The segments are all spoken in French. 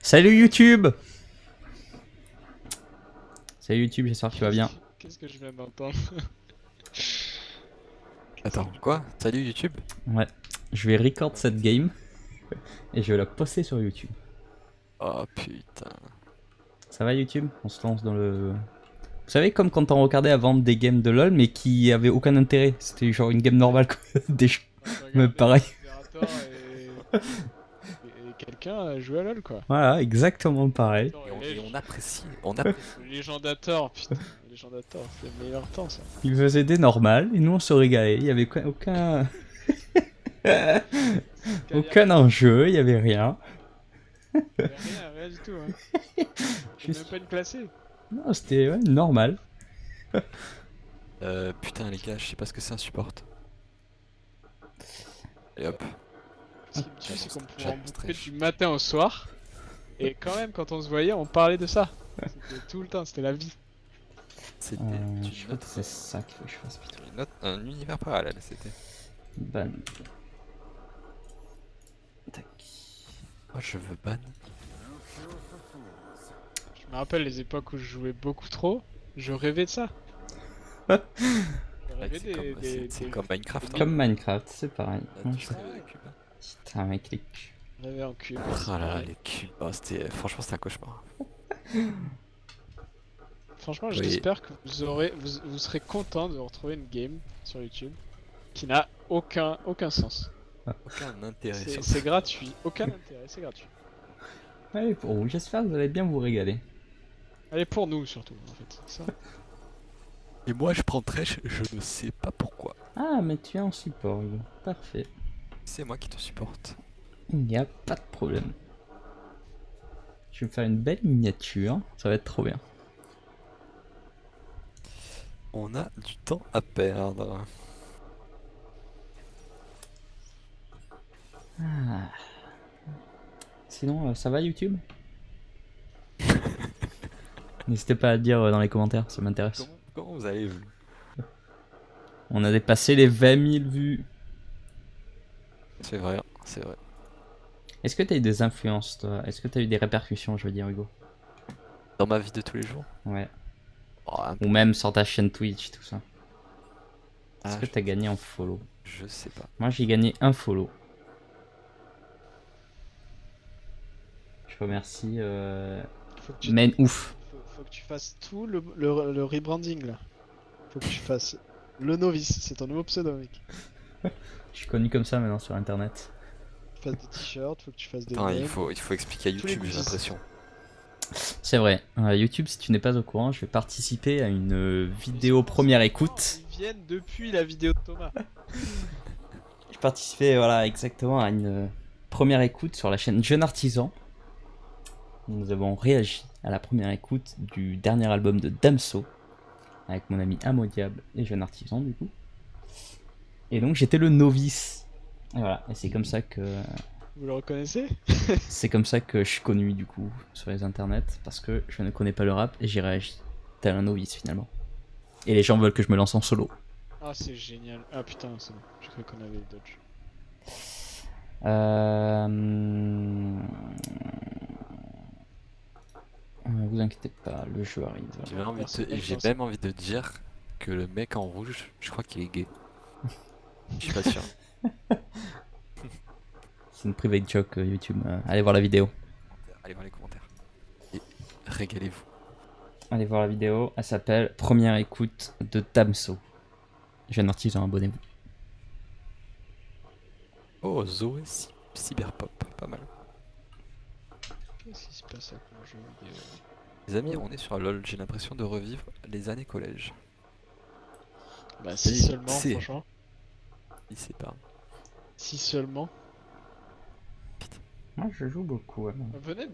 Salut YouTube! Salut YouTube, j'espère que tu vas bien. Qu'est-ce que je viens d'entendre? Attends, quoi? Salut YouTube? Ouais, je vais record cette game et je vais la poster sur YouTube. Oh putain. Ça va YouTube? On se lance dans le... Vous savez, comme quand on regardait avant des games de LoL mais qui avaient aucun intérêt. C'était genre une game normale quoi. Des gens. Quand tu Mais regardes pareil. Imperator et quelqu'un joue à LoL quoi. Voilà, exactement pareil. Attends, Et on apprécie, on apprécie. le Légendator, putain, le Légendator, c'est le meilleur temps ça. Ils faisaient des normales et nous on se régalait. Il y avait aucun... aucun enjeu, il y avait rien. Rien du tout hein. C'est même pas une classée. Non, c'était ouais, normal. Putain les gars, je sais pas ce que c'est un support. Et hop. Ce qui me tue c'est qu'on pouvait en J'aime bouffer stretch. du matin au soir. Et quand même quand on se voyait on parlait de ça. C'était tout le temps, c'était la vie. C'était Je crois que c'est ça qu'il faut que je fasse plutôt. un univers parallèle, c'était. Ban. Tac. Oh, je veux ban. Je me rappelle les époques où je jouais beaucoup trop, je rêvais de ça. Je rêvais C'est comme Minecraft. Hein. Comme Minecraft, c'est pareil. Là, tu sais, les cubes. Putain, mec, les culs. Je rêvais en cube. Oh là là, les cubes. Oh, franchement, c'était un cauchemar. Franchement, Oui. j'espère que vous serez content de retrouver une game sur YouTube qui n'a aucun sens. Aucun intérêt sur C'est gratuit, aucun intérêt, c'est gratuit. Allez, pour vous, j'espère que vous allez bien vous régaler. Allez, pour nous surtout, en fait. Ça. Et moi, je prends Trèche, je ne sais pas pourquoi. Ah, mais tu es en support, Hugo. Parfait. C'est moi qui te supporte. Il n'y a pas de problème. Je vais me faire une belle miniature. Ça va être trop bien. On a du temps à perdre. Ah. Sinon, ça va YouTube? N'hésitez pas à dire dans les commentaires, ça m'intéresse. Comment vous allez vous? On a dépassé les 20 000 vues. C'est vrai, c'est vrai. Est-ce que tu as eu des influences, toi? Est-ce que tu as eu des répercussions, je veux dire, Hugo? Dans ma vie de tous les jours. Ouais. Oh, Ou même sur ta chaîne Twitch, tout ça. Est-ce Ah, que tu as gagné en follow? je sais pas. Moi, j'ai gagné un follow. Je remercie Faut que tu, Men Ouf. faut que tu fasses tout le rebranding là. Faut que tu fasses le novice, c'est ton nouveau pseudo, mec. Je suis connu comme ça maintenant sur internet. Faut que tu fasses des t-shirts, faut que tu fasses des. Attends, mugs. il faut expliquer à Tous les YouTube, j'ai goodies. l'impression. C'est vrai. YouTube, si tu n'es pas au courant, je vais participer à une vidéo première écoute. Ils viennent depuis la vidéo de Thomas. Je participais, voilà, exactement à une première écoute sur la chaîne Jeune Artisan. Nous avons réagi à la première écoute du dernier album de Damso avec mon ami Amodiable et Jeune Artisan du coup. Et donc j'étais le novice. Et voilà, et c'est comme ça que Vous le reconnaissez? je suis connu du coup sur les internets parce que je ne connais pas le rap et j'ai réagi tel un novice finalement. Et les gens veulent que je me lance en solo. Ah, c'est génial. Ah putain, c'est bon. Je croyais qu'on avait le dodge. Vous inquiétez pas, le jeu arrive. J'ai même envie de dire que le mec en rouge, je crois qu'il est gay. Je suis pas sûr. C'est une private joke YouTube. Allez voir la vidéo. Allez voir les commentaires. Et régalez-vous. Allez voir la vidéo. Elle s'appelle Première écoute de Damso. Jeune artisan, abonnez-vous. Oh, Zoé Cyberpop, pas mal. Qu'est-ce qui se passe avec mon jeu vidéo? Les amis, on est sur LoL, j'ai l'impression de revivre les années collège. Bah, si seulement, c'est- franchement. Lycée, pardon. Si seulement. Moi, je joue beaucoup. Venez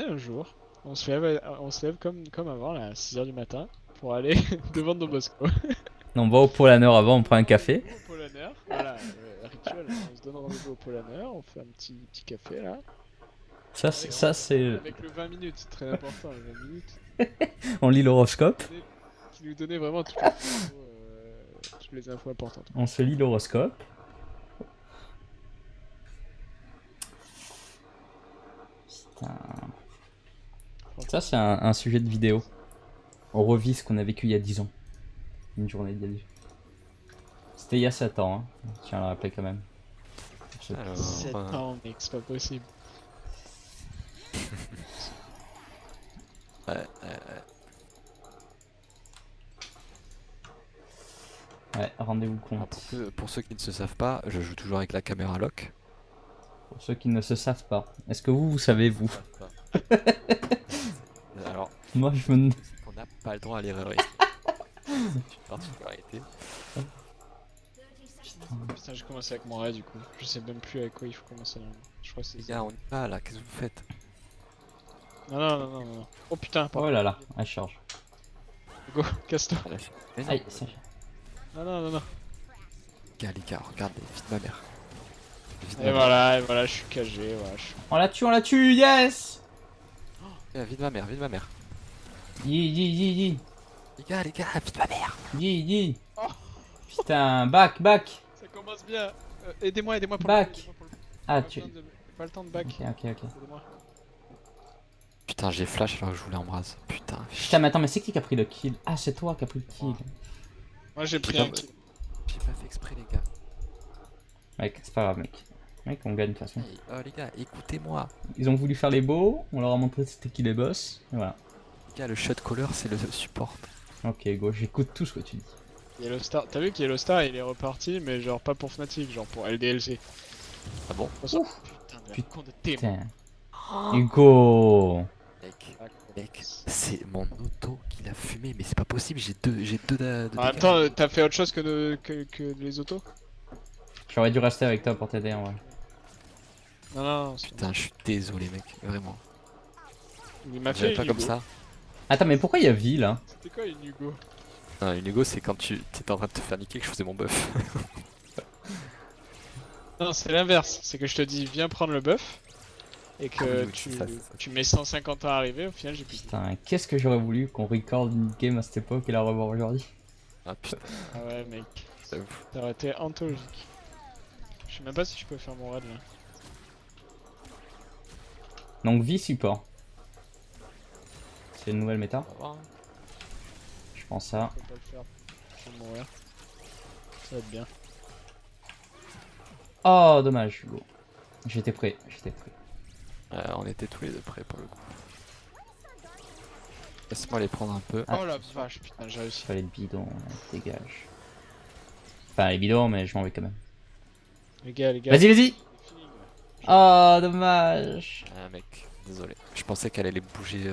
un jour. On se lève comme avant, là, à 6h du matin, pour aller devant Don Bosco. On va au Polaner avant, on prend un café. Au Polaner, voilà, rituel. On se donne rendez-vous au Polaner, on fait un petit café là. Ça, c'est. Avec le 20 minutes, c'est très important, le 20 minutes. On lit l'horoscope. Qui nous donnait vraiment toutes les infos importantes. On se lit l'horoscope. Putain. Ça, c'est un sujet de vidéo. On revit ce qu'on a vécu il y a 10 ans. Une journée d'il y a 10 ans. C'était il y a 7 ans, hein. Je tiens à le rappeler quand même. Alors, 7 ans, mec, c'est pas possible. ouais, Ouais, rendez-vous alors, compte. pour ceux qui ne se savent pas, je joue toujours avec la caméra lock. Pour ceux qui ne se savent pas. Est-ce que vous savez, vous? Alors, Moi, je me... on n'a pas le droit à l'erreur ici. C'est une particularité. Putain, j'ai commencé avec mon raid du coup. Je sais même plus avec quoi il faut commencer là. Je crois que c'est Les gars, on y va là, qu'est-ce que vous faites? Non. Oh putain, Oh là là, elle charge. Go, casse-toi. Ah, là, mais non, Aïe, ça... Non. les gars, regardez, vite ma mère. Vite Et voilà, je suis KG, voilà. On la tue, yes! Vite ma mère, vite ma mère. Yi. Les gars, vite ma mère. Yi. Oh. Putain, back. Ça commence bien. Aidez-moi pour Back. aidez-moi pour le coup. Ah, Pas tu... le temps de- Pas le temps de back. Ok. Aidez-moi. Putain, j'ai flash alors que je voulais embrasser. Putain, Putain, mais attends, mais c'est qui a pris le kill? Ah, c'est toi qui a pris le kill. Moi j'ai pris pas- un kill. j'ai pas fait exprès, les gars. Mec, c'est pas grave, mec. Mec, on gagne de toute façon. Hey, oh les gars, écoutez-moi. Ils ont voulu faire les beaux, on leur a montré c'était qui les boss, et voilà. Les gars, le shot caller, c'est le support. Ok, go, j'écoute tout ce que tu dis. Yellow Star, t'as vu qu'Yellow Star il est reparti, mais genre pas pour Fnatic, genre pour LDLC. Ah bon? Putain de la Putain. con de thé. Putain. Hugo. Mec, c'est mon auto qui l'a fumé, mais c'est pas possible, j'ai deux de En même dégâts. temps, t'as fait autre chose que les autos? J'aurais dû rester avec toi pour t'aider en vrai. Non, Putain, je suis désolé, mec, vraiment. il m'a J'avais fait pas une comme Hugo. ça. Attends, mais pourquoi il y a vie là? C'était quoi une Hugo? Non, une Hugo, c'est quand tu étais en train de te faire niquer que je faisais mon buff. Non, c'est l'inverse. C'est que je te dis, viens prendre le buff. Et que Ah oui, c'est ça, c'est ça. tu mets 150 ans à arriver, au final j'ai plus. Putain, qu'est-ce que j'aurais voulu qu'on record une game à cette époque et la revoir aujourd'hui? Ah putain, Ah ouais, mec. c'est ouf. Ça aurait été anthologique. Je sais même pas si je peux faire mon raid là. Donc, vie support. C'est une nouvelle méta, On va voir, hein. je pense ça. Je peux pas le faire. Je vais mourir. Ça va être bien. Oh, dommage, Hugo. J'étais prêt. On était tous les deux prêts pour le coup. Laisse-moi les prendre un peu. Ah. Oh la vache, putain, j'ai réussi. Fallait le bidon, dégage. Enfin, les bidons, mais je m'en vais quand même. Les gars. Vas-y! c'est fini, Oh, dommage! Ah mec, désolé. Je pensais qu'elle allait bouger.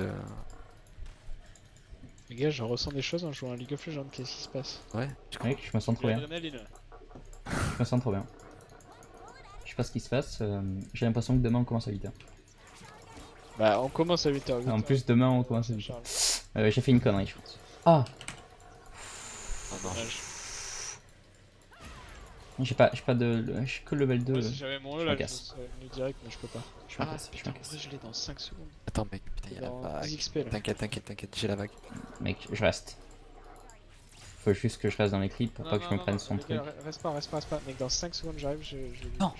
Les gars, je ressens des choses en jouant à League of Legends, qu'est-ce qui se passe? Ouais, je crois. Mec, je me sens trop bien. L'adrénaline. Je me sens trop bien. Je sais pas ce qui se passe, j'ai l'impression que demain on commence à 8h. Bah, on commence à 8h. En plus, demain on commence à 8h. J'ai fait une connerie, je pense. Ah! Oh non. J'ai pas de. J'ai que le level 2. Moi, si j'avais mon je E me là, je casse. serais venu direct, mais je peux pas. Je me Ah, casse, je putain, me en casse. vrai, je l'ai dans 5 secondes. Attends mec, putain, il y a la Dans vague. 10 XP là. T'inquiète, j'ai la vague. Mec, je reste. Faut juste que je reste dans les clips pour pas que je me prenne son les truc. gars, reste pas. Mec, dans 5 secondes, j'arrive, je. Non.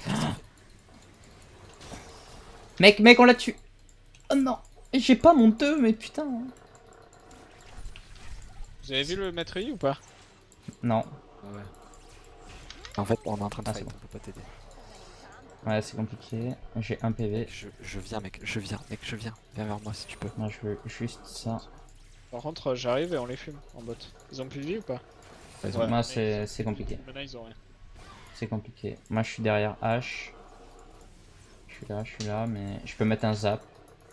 Mec, on l'a tué! Oh non! J'ai pas mon 2, mais putain! Vous avez vu le maître Yi ou pas? Non. Ouais. En fait, on est en train de Ah, fight, c'est bon. on peut pas t'aider. Ouais, c'est compliqué. J'ai un PV. Je viens, mec, je viens. Viens vers moi si tu peux. Moi, je veux juste ça. Par contre, j'arrive et on les fume en bot. Ils ont plus de vie ou pas? Vas-y. Ouais. Moi, mais c'est compliqué. Maintenant, ils ont rien. C'est compliqué. Moi, je suis derrière H. Je suis là, mais je peux mettre un zap.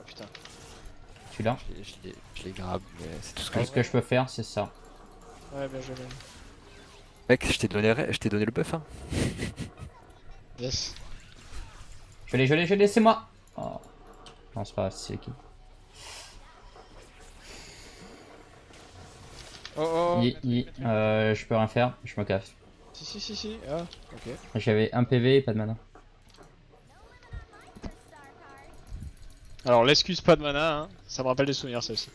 Oh putain. Tu l'as? Je les grabe, mais c'est tout ce que Tout je ce que je peux faire, c'est ça. Ouais, bien joué. Mec, je t'ai donné le buff, hein. Yes. Je l'ai, c'est moi! Oh. Non, c'est pas grave, c'est qui? Oh, Je peux rien faire, je me casse. Si. Ah, ok. J'avais un PV et pas de mana. Alors, l'excuse pas de mana, hein. Ça me rappelle des souvenirs, celle-ci.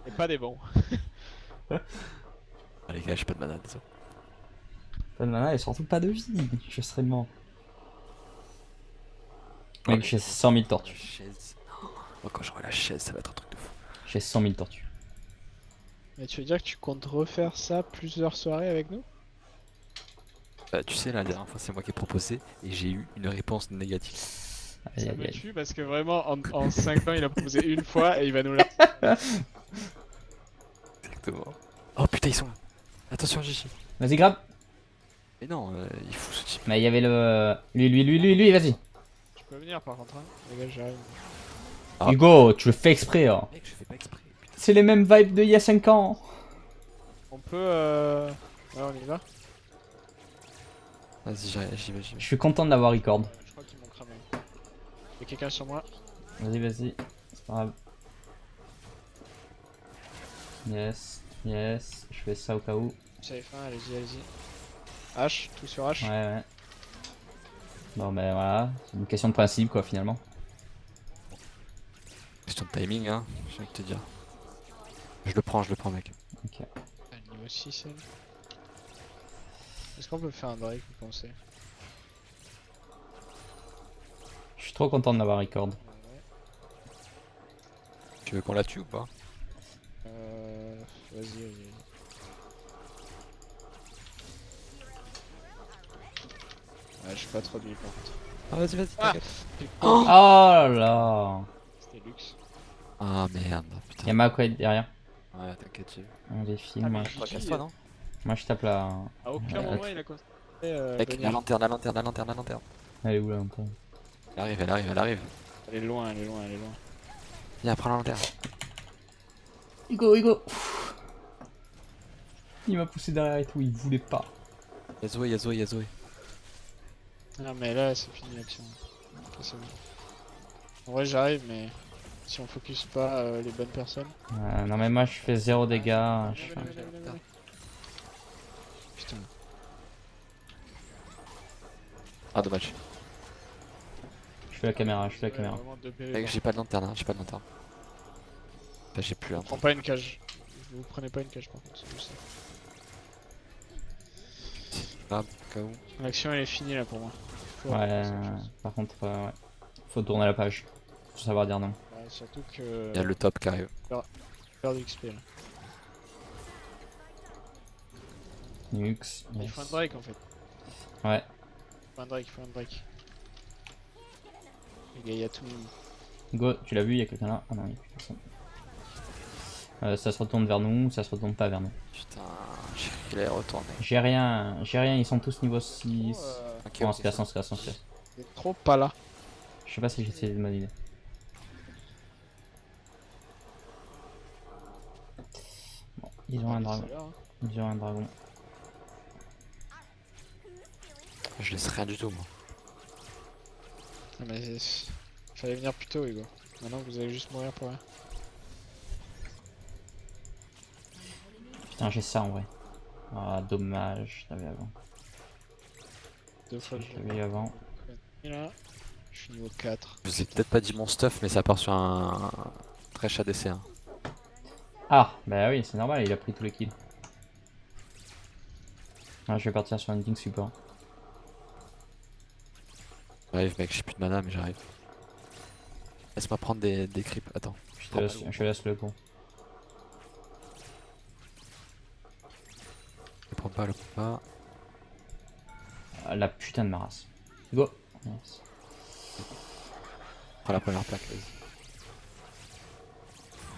Et pas des bons. Ah, les gars, j'ai pas de mana, désolé. Pas de mana et surtout pas de vie. Je serais mort. Mec, j'ai 100 000 tortues. Chaise. Moi, quand j'aurai la chaise, ça va être un truc de fou. J'ai 100 000 tortues. Mais tu veux dire que tu comptes refaire ça plusieurs soirées avec nous? Bah, tu sais, la dernière fois, c'est moi qui ai proposé et j'ai eu une réponse négative. Aïe, Ça aïe, me aïe. tue parce que vraiment en 5 ans il a proposé une fois et il va nous la... Exactement. Oh putain, ils sont là. Attention, Gigi. Vas-y, grave. Mais non, il faut ce type. Mais il y avait le. Lui, vas-y. Tu peux venir par contre, hein. Les gars, j'arrive. Ah. Hugo, tu le fais exprès. Hein. Mec, je fais pas exprès. Putain. C'est les mêmes vibes d'il y a 5 ans. On peut Ouais, on y va. Vas-y, j'y vais. Je suis content de l'avoir record. Je crois qu'ils m'ont cramé. Y'a quelqu'un sur moi? Vas-y. C'est pas grave. Yes. Je fais ça au cas où. J'avais faim, allez-y. H, tout sur H. Ouais. Bon, ben voilà. C'est une question de principe, quoi, finalement. Question de timing, hein, j'ai envie de te dire. Je le prends, mec. Ok. Niveau 6 elle. Est-ce qu'on peut faire un Drake, vous pensez? Je suis trop content de l'avoir record. Ouais. Tu veux qu'on la tue ou pas? Vas-y. Ouais, je suis pas trop de lui par contre. Ah, vas-y, Ah t'inquiète. Oh là là. C'était luxe. Ah merde, putain. Y'a Makoy derrière. Ouais, t'inquiète, j'ai vu. On défile. Ah, Moi. mais Toi, Gigi, casse-toi, non? Moi, je tape la. à aucun moment il a considéré Mec, venir. la lanterne. Elle est où là un peu? Elle arrive. Elle est loin. Viens, prends la lanterne. Hugo. Il m'a poussé derrière et tout, il voulait pas. Y'a Zoé. Non mais là c'est fini l'action. Ok, c'est bon. En vrai j'arrive mais si on focus pas les bonnes personnes. Non, mais moi, je fais 0 dégâts. Venez. Putain. Ah, dommage. Je fais la caméra. Ouais, vraiment deux PV Mec, par j'ai pas de lanterne, Bah, j'ai plus, contre. Prends pas une cage. Vous prenez pas une cage par contre, c'est juste ça. Grave, au cas où. L'action elle est finie là pour moi. Faut Ouais, avancer autre chose. par contre, ouais. Faut tourner la page. Faut savoir dire non. Ouais, surtout que. Y'a le top qui arrive. Perd du XP là. Nux. Il Yes. faut un Drake en fait. Ouais. Il faut un Drake. Les gars, y'a tout. Hugo, tu l'as vu, il y a quelqu'un là? Ah non, il y a plus personne. Ça se retourne vers nous, ça se retourne pas vers nous. Putain, j'ai cru qu'il allait retourner. J'ai rien, ils sont tous niveau 6. Ok, on ok, se casse. T'es trop pas là. Je sais pas si j'ai essayé de m'aligner. Bon, ils ont un dragon. Je laisse rien du tout, moi. Ah, mais fallait venir plus tôt, Hugo. Maintenant vous allez juste mourir pour rien. Putain, j'ai ça en vrai. Ah, dommage, je l'avais avant. Deux fois Je l'avais eu avant. Et là, je suis niveau 4. Je vous ai peut-être pas dit mon stuff, mais ça part sur un Thresh ADC. Hein. Ah, bah oui, c'est normal, il a pris tous les kills. Ah, je vais partir sur un King support. J'arrive, mec, j'ai plus de mana, mais j'arrive. Laisse-moi prendre des creeps. Attends. Je te laisse le coup. Le prends pas. Ah, la putain de ma race. Go. Yes. Prends la première plaque, vas-y.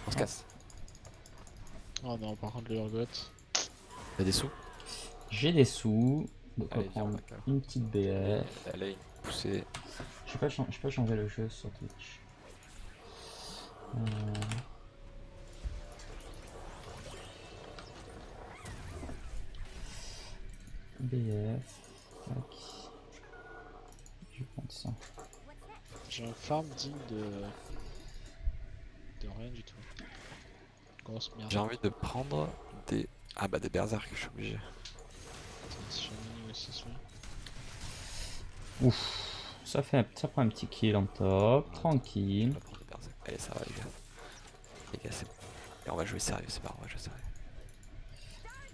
On se casse. Oh non, par contre, le Urgot. Y'a des sous? J'ai des sous. Donc on va Allez, viens, prendre on va calme. une petite BF. Allez, pousser. Je peux changer le jeu sur Twitch. BF. Tac. Je vais prendre ça. J'ai un farm digne de rien du tout. Grosse merde. J'ai envie de prendre des. Ah bah des berserk, je suis obligé. Attends, si je suis niveau 6 là. Ouf. Ça prend un petit kill en top. On Tranquille. va prendre des berserk. Allez, ça va, les gars. Les gars, c'est bon. Et on va jouer sérieux, c'est pas grave, on va jouer sérieux.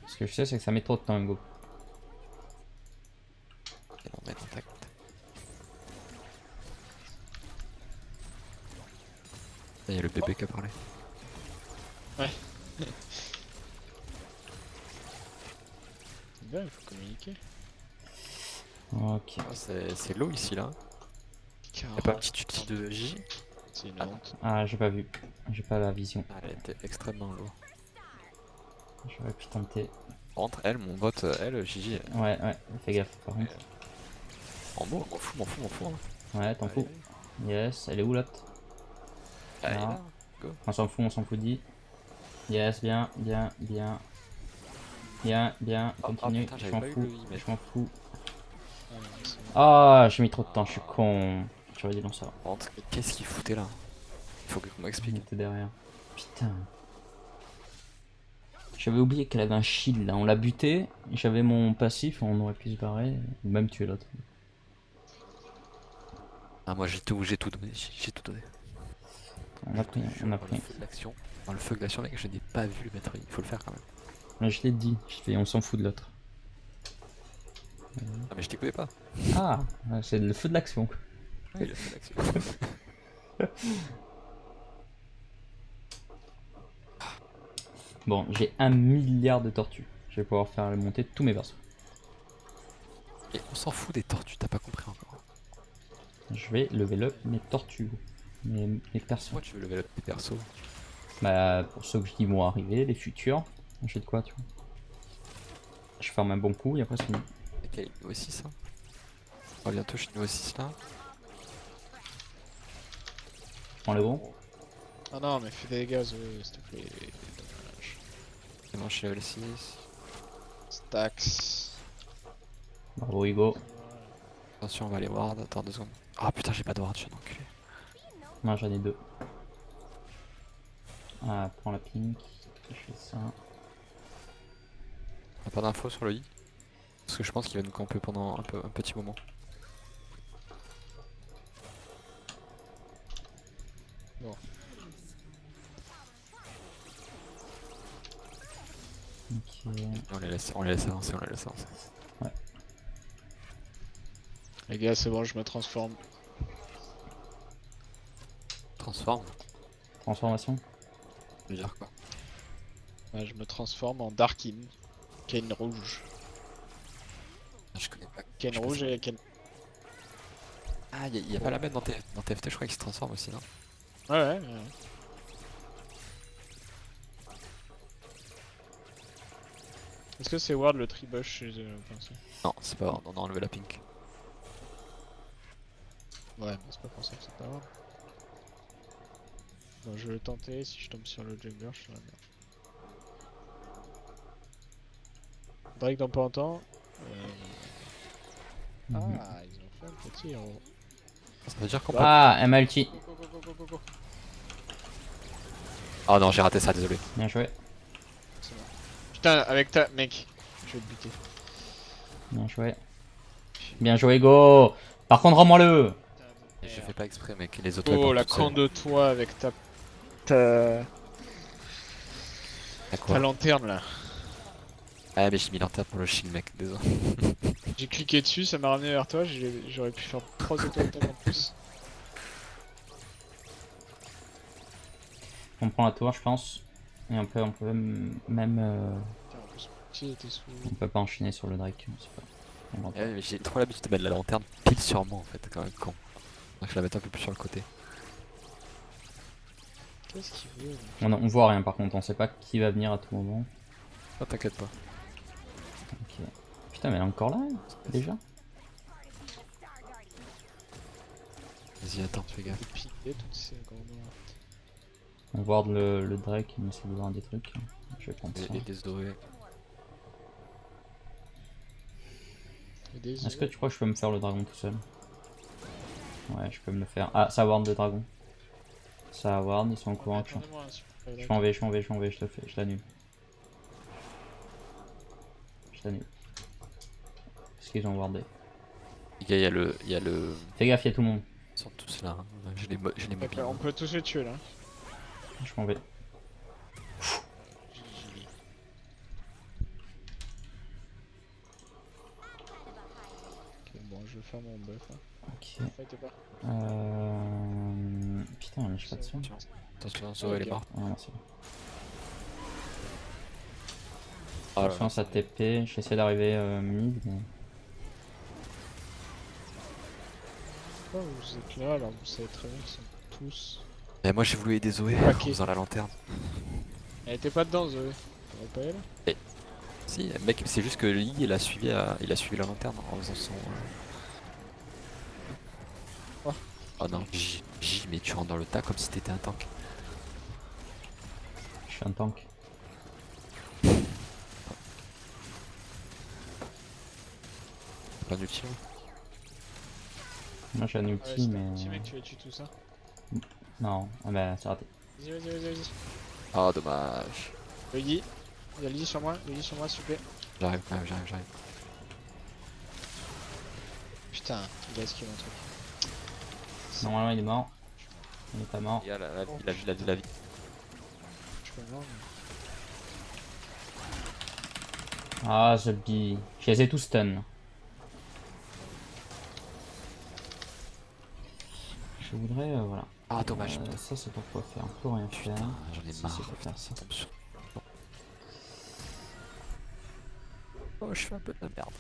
Ce que je sais, c'est que ça met trop de temps, Hugo. Et on met contact. Il y a le bébé qui a parlé. C'est bien, il faut communiquer. Ok. Ah, c'est low ici là. Y'a pas un petit outil de J? C'est une Ah non. honte. Ah, j'ai pas vu. J'ai pas la vision. Ah, elle était extrêmement low. J'aurais pu tenter. Par contre, elle, mon bot, elle, Gigi, Ouais, fais gaffe par contre. en mot, m'en fous. Hein. Ouais, t'en fous. Yes, elle est où l'autre? Allez, Non. là, go. On s'en fout dit. Yes, bien. Continue, putain, je j'avais m'en pas eu fous. le email. Je m'en fous. Ah, non, c'est bon. Ah, j'ai mis trop de temps, je suis con. J'aurais dû lancer ça. Par contre, qu'est-ce qu'il foutait là? Faut qu'on Il m'explique. était derrière. Putain. J'avais oublié qu'elle avait un shield là. On l'a buté. J'avais mon passif, on aurait pu se barrer. Ou même tuer l'autre. Ah, moi j'ai tout donné, j'ai tout donné. On a pris, on a Dans le pris. feu de l'action. Dans le feu de l'action, mec, je n'ai pas vu le maître, il faut le faire quand même. Mais je l'ai dit, on s'en fout de l'autre. Ah, mais je t'écoutais pas. Ah, c'est le feu de l'action. Oui, il a fait l'action. Bon, j'ai 1 milliard de tortues. Je vais pouvoir faire monter tous mes vaisseaux. Et on s'en fout des tortues, t'as pas compris encore. Je vais level up mes tortues. Mes persos. Pourquoi tu veux level up tes persos? Bah, pour ceux qui vont arriver, les futurs. J'ai de quoi, tu vois. Je ferme un bon coup et après c'est fini. Ok, niveau 6 hein. Oh, bientôt je suis niveau 6 là. Prends le gros. Ah non, mais fais des dégâts, Zoé, s'il te plaît. Dommage. C'est bon, je suis level 6. Stacks. Bravo Hugo. Attention, on va aller ward, attends 2 secondes. Ah putain, j'ai pas de ward, je suis un enculé. Moi j'en ai 2. Ah, prends la pink. Je fais ça. On a pas d'infos sur le I. Parce que je pense qu'il va nous camper pendant un petit moment. Bon. Ok. On les laisse avancer. Ouais. Les gars, c'est bon, je me transforme. Transforme. Transformation. Je veux dire quoi? Ouais, je me transforme en Darkin. Kane rouge. Je connais pas. Kane je sais rouge pas et Kane. Ah, y a pas la même dans TFT, je crois qu'il se transforme aussi, non? Ouais. Est-ce que c'est Ward le tribush chez eux? Non, c'est pas Ward, on a enlevé la pink. Ouais, mais c'est pas pour ça que c'est pas Ward. Bon, je vais le tenter, si je tombe sur le jungler, je suis dans la merde. Drake dans pas longtemps. Ah, ils ont fait un petit héros. Ça veut dire qu'on peut... Ah, un multi. Go. Oh non, j'ai raté ça, désolé. Bien joué. C'est bon. Putain, avec ta... Mec, je vais te buter. Bien joué. Bien joué Hugo. Par contre, rends-moi-le. Et je fais pas exprès, mec, les autres Oh, elles la partent toutes con de toi avec ta seules. À quoi? lanterne là. Ah, mais j'ai mis l'antenne pour le shield, mec, désolé. J'ai cliqué dessus, ça m'a ramené vers toi, j'aurais pu faire 3 auto-attaques en plus. On prend la tour, je pense. Et on peut même. Tiens, en plus, mon petit était sous. On peut pas enchaîner sur le Drake. C'est pas. On va pas. Ouais, mais j'ai trop l'habitude de mettre la lanterne pile sur moi en fait, quand même con. Donc je la mets un peu plus sur le côté. Qu'est-ce qu'il veut lui? On voit rien par contre, on sait pas qui va venir à tout moment. Oh, t'inquiète pas. Ok. Putain, mais elle est encore là, déjà. Vas-y, attends, fais gaffe. Piller toutes ces grandes. On ward le Drake, mais c'est besoin des trucs. Je vais prendre ça. Les Zoé. Est-ce que tu crois que je peux me faire le dragon tout seul? Ouais, je peux me le faire. Ah, ça ward le dragon. Ça ward, ils sont au courant que je suis. Attendez-moi, s'il vous plaît, Je m'en vais, je le fais, je l'annule. Je l'annule. Parce qu'ils ont wardé. Les gars, il y a le. Fais gaffe, y'a tout le monde. Ils sont tous là, hein. Je les D'accord, mobile. on peut tous les tuer là. Je m'en vais. Ok, bon, je vais faire mon buff. Hein. Ok. Fightez pas. putain, mais je suis pas dessus. Attention, Zoé elle est morte. Ah, merci. Ah là Attention, là. ça TP. J'essaie d'arriver mid. Mais... Pourquoi vous êtes là alors vous savez très bien qu'ils sont tous. Et moi j'ai voulu aider Zoé en Paquet. faisant la lanterne. Elle était pas dedans, Zoé. Elle pas elle. Si, mec, c'est juste que Lee il a suivi la lanterne en faisant son. Oh. Oh non, J, mais tu rentres dans le tas comme si t'étais un tank. Je suis un tank. Pas d'ulti. Moi j'ai un Ouais, ulti, c'est mais. un petit mec, tu vas tuer tout ça. Non, ah bah c'est raté. Vas-y. Oh dommage. Luigi, il y a Luigi sur moi, s'il vous plaît. J'arrive quand même, j'arrive. Putain, il a esquivé un truc. Normalement il est mort. Il est pas mort. Il a la vie. Je peux mort, mais... Ah, je dis. Je les ai tous stun. Je voudrais, voilà. Ah dommage. Ça c'est pour quoi faire. On peut rien faire. Putain, j'en ai Si, marre. c'est pour faire ça. Tombe sur- Oh, je fais un peu de la merde.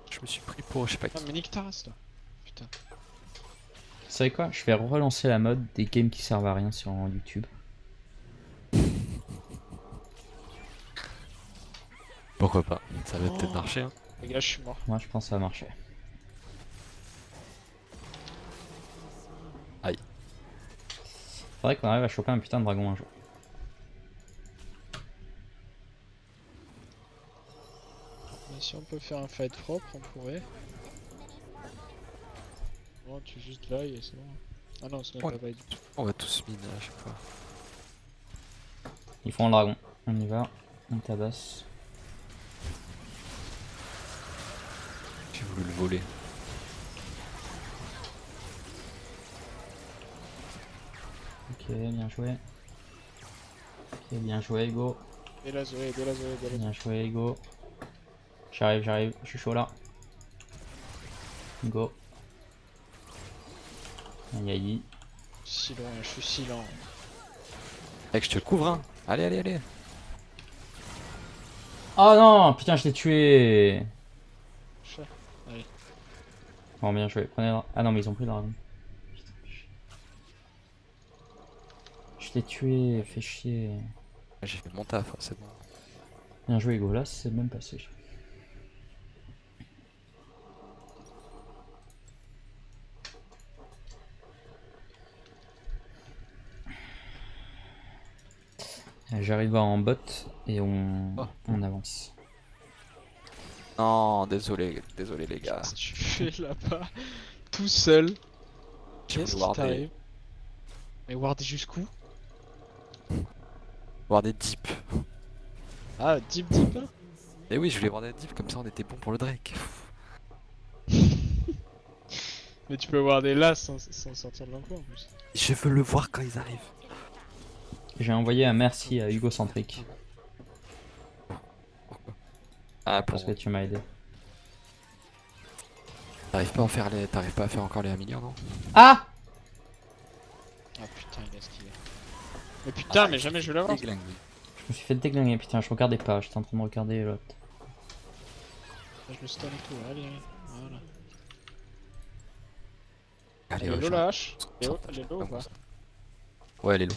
Je me suis pris pour je sais pas Ah, qui. mais nique ta race, toi. Putain. Vous savez quoi? Je vais relancer la mode des games qui servent à rien sur YouTube. Pourquoi pas? Ça va peut-être marcher. Hein. Les gars, je suis mort. Moi je pense que ça va marcher. Aïe. Faudrait qu'on arrive à choper un putain de dragon un jour. Mais si on peut faire un fight propre, on pourrait. Bon, tu es juste là et c'est bon. Ah non, c'est Ouais. pas du tout. On va tous mine à chaque fois. Ils font le dragon. On y va. On tabasse. J'ai voulu le voler. Ok, bien joué. Ok, bien joué, go. Et la Zoé. Bien joué, go. J'arrive, je suis chaud là. Go. Aïe aïe. Si loin, je suis si lent. Mec, je te le couvre, hein. Allez. Oh non, putain, je l'ai tué. Chat. Bon, bien joué. Prenez le... Ah non, mais ils ont pris le dragon. Putain, je l'ai tué, fait chier. J'ai fait mon taf, hein, c'est bon. Bien joué, go. Là, c'est même passé. J'arrive en bot et on avance. Non, désolé les gars. Qu'est-ce que tu fais là-bas tout seul? J'ai Qu'est-ce voulu qui warder. t'arrive? Mais ward jusqu'où? Warder deep. Ah, deep là? Et oui, je voulais warder deep, comme ça on était bon pour le Drake. Mais tu peux warder là sans sortir de l'enclos en plus. Je veux le voir quand ils arrivent. J'ai envoyé un merci à Hugo Centric Ah, parce que tu m'as aidé. T'arrives pas à faire encore les 1 million, non? Ah! Ah putain, il a esquivé. Mais putain, mais jamais je vais l'avoir. Déglingue. Je me suis fait déglinguer, putain, je regardais pas, j'étais en train de regarder l'autre. Je me stun et tout, allez. Voilà. Allez, Elle est ouais, low je- la hache. Elle est low ou pas? Ouais, elle est low.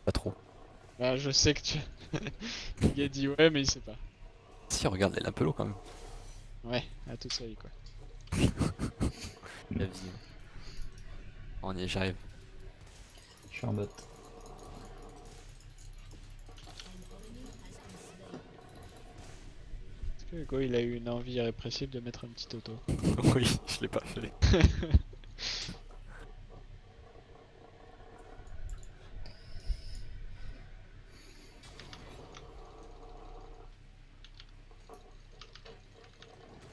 Pas trop. Bah, je sais que tu. Il a dit ouais, mais il sait pas. Si, regarde, elle est un peu low quand même. Ouais, à toute sa vie quoi. La vie. On y est, j'arrive. Je suis en bot. Est-ce que Hugo il a eu une envie irrépressible de mettre un petit auto? Oui, je l'ai pas fait.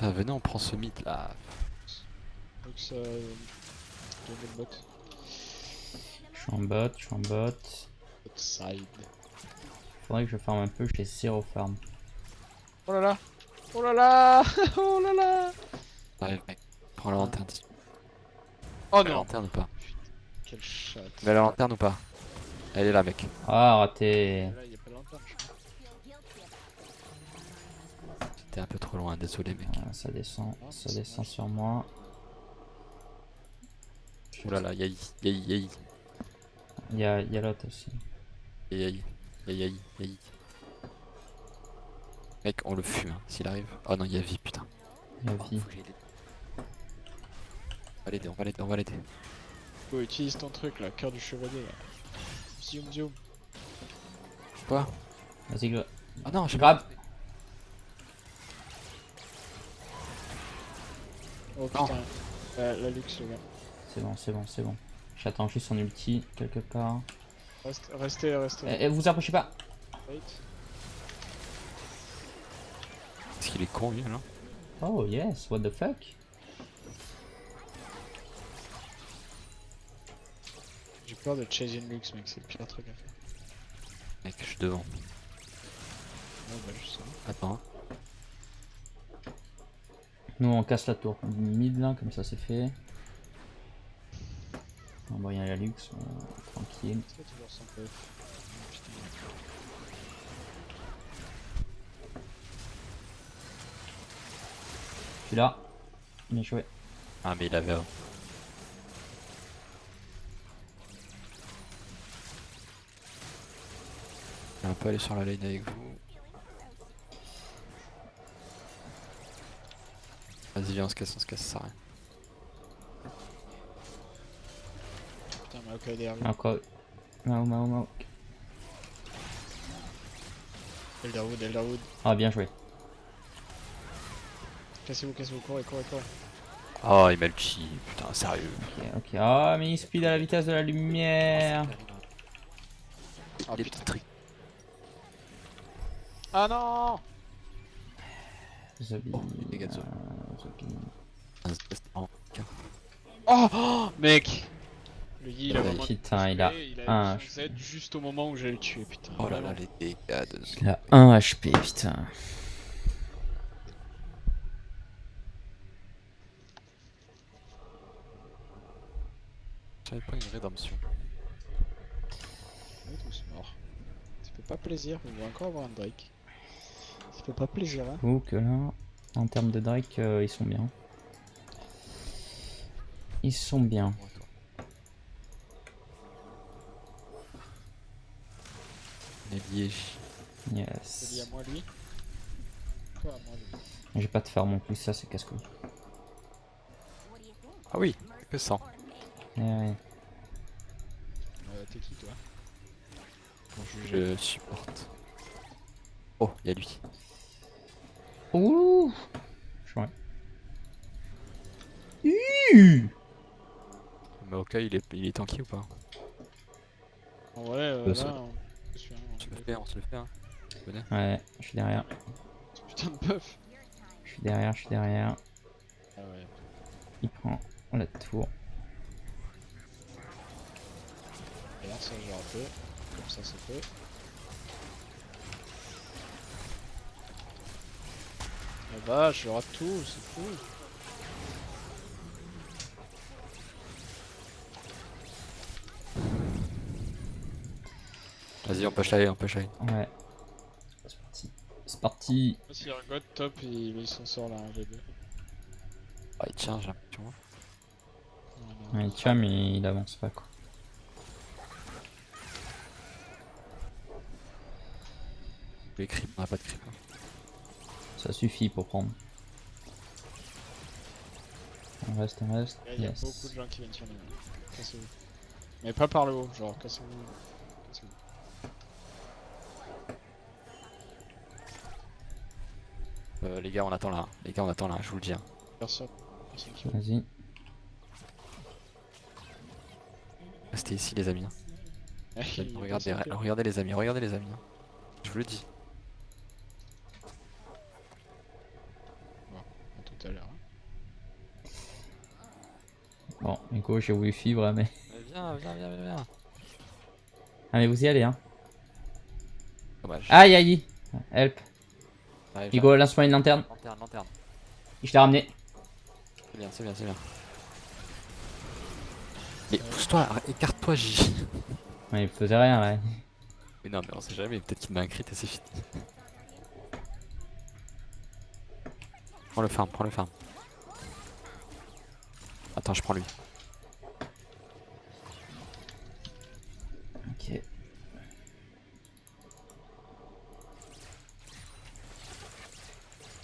Ah, venez, on prend ce mythe là. Donc ça. Donne le bot. Je suis en bot, je suis en bot. Outside. Faudrait que je farme un peu, j'ai 0 farm. Oh là là! Oh là là! Oh là là! J'arrive, mec. Prends la lanterne. Oh La non! lanterne ou pas? quel chat. Mais la lanterne ou pas? Elle est là, mec. Ah, raté. Là, il y a pas de lanterne, je crois. T'es un peu trop loin, désolé, mec. Ah, ça descend, Ah, ça c'est descend moche. sur moi. Oulala, yaï, yaï, yaï, Il y a l'autre aussi. yaï, yaï, yaï, yaï. Mec, on le fume, hein, s'il arrive. Oh non, il y a vie, putain. La vie. Faut que j'aille l'aider. On va l'aider, on va l'aider, on va l'aider. Oh, utilise ton truc là, cœur du chevalier là. Zoom zoom. Quoi? Vas-y, Ah non, je grab. Oh putain. La luxe le gars. C'est bon, c'est bon, c'est bon. J'attends juste son ulti quelque part. Restez. Vous approchez pas. Wait. Est-ce qu'il est con, lui, là? Oh yes, what the fuck. J'ai peur de chase une luxe mec, c'est le pire truc à faire. Mec, je suis devant. Ouais bah justement. Attends. Hein. Nous on casse la tour mid là, comme ça c'est fait. On va y aller à la luxe, tranquille. C'est toujours sans puff. Oh, putain. Je suis là. Bien joué. Ah, mais il avait. Je vais un peu aller sur la lane avec vous. Vas-y, viens, on se casse, ça sert à rien. Putain, Maokai derrière. Encore. Mao. Elderwood. Ah, bien joué. Cassez-vous, courez. Oh, il m'a le chi, putain, sérieux. Ok. Ah, mais il speed à la vitesse de la lumière. Ah Les putain. petits trucs. Ah non. Zombie. Dégâts de Oh mec. Le Yi il a vraiment. Putain, il a un son Z juste au moment où j'allais le tuer, putain. Oh là là, les dégâts de. Il a 1 HP, putain. J'avais pas une rédemption. On est tous morts. Ça fait pas plaisir, on va encore avoir un Drake. Ça fait pas plaisir, hein. Ou que là, en termes de Drake, ils sont bien. Ils sont bien. On est liés. C'est lié Yes. à moi lui. Quoi à moi lui. J'ai pas de farm en plus, ça c'est casse-couille. Ah oui, que 100. Ouais. T'es qui toi? Je supporte. Oh, y'a lui. Ouh. Chouette. Mais ok, il est tanky ou pas? En vrai, ça. là, on se fait On se le fait, hein. Tu connais. Ouais, je suis derrière. putain de buff. Je suis derrière. Ah ouais. Il prend la tour. Et là, ça je un peu. Comme ça, c'est fait. La vache, je rate tout, c'est fou. Vas-y, on push la lane, on push la lane. Ouais. C'est parti. C'est parti. S'il y a un god top, il s'en sort là, un G2. Ah, il tient, j'ai l'impression. Ouais, il tient, mais il avance pas quoi. Les creeps, on a pas de creep. Hein. Ça suffit pour prendre. On reste. Il y a beaucoup de gens qui viennent sur nous. Cassez-vous. Mais pas par le haut, genre cassez-vous. Les gars, on attend là. Je vous le dis. Hein. Personne qui va. Vas-y. Restez ici, les amis. Hein. Regardez les amis, hein. Je vous le dis. Bon, à tout à l'heure. Hein. Bon, Nico, j'ai voulu fibre, mais. Viens. Allez, vous y allez, hein. Dommage. Aïe. Help. Allez, Nico, lance-moi une lanterne. Lanterne. Je l'ai ramené. C'est bien. Mais pousse-toi, écarte-toi, J. Ouais, il faisait rien là. Mais non, mais on sait jamais, peut-être qu'il met un crit et c'est fini. Prends le farm, prends le farm. Attends, je prends lui. Ok.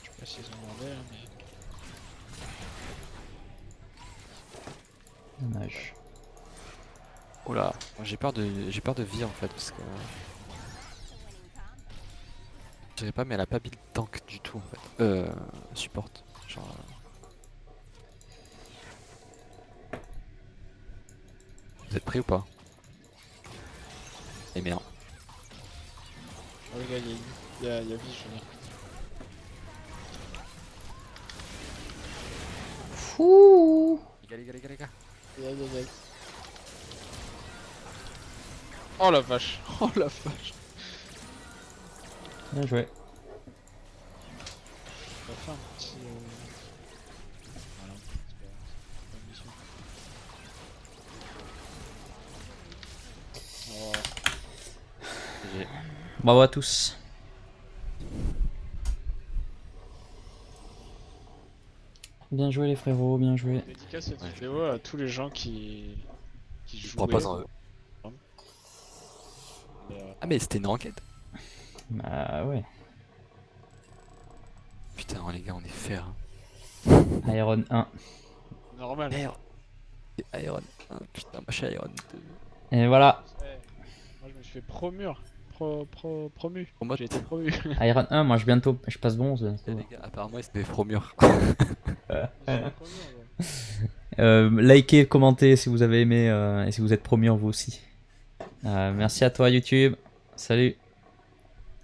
Je sais pas s'ils ont demandé, hein, mais. Dommage. Oula, moi j'ai peur de vie en fait parce que je dirais pas mais elle a pas build tank du tout en fait. Support. Genre vous êtes prêts ou pas? Et merde. Oh les gars, il y a vie, je veux dire. Fouh. Les gars. Aïe, aïe, aïe. Oh la vache. Oh la vache. Bien joué. On va faire un petit. Voilà, c'est pas une mission. Oh. J'ai- Bravo à tous. Bien joué les frérots, bien joué. Dédicace cette Ouais, vidéo à tous les gens qui Je jouaient. crois pas en eux. Et, Ah mais c'était une enquête. Bah ouais. Putain les gars on est fer. Iron 1. normal. Merde. C'est Iron 1, putain moi je suis Iron 2. Et voilà. Ouais. Moi je me suis fait promu. Promu. Pour moi J'ai été promu. Iron 1, moi je passe bronze. les gars apparemment c'était des fromures. Likez, commentez si vous avez aimé et si vous êtes promis en vous aussi. Merci à toi YouTube. Salut.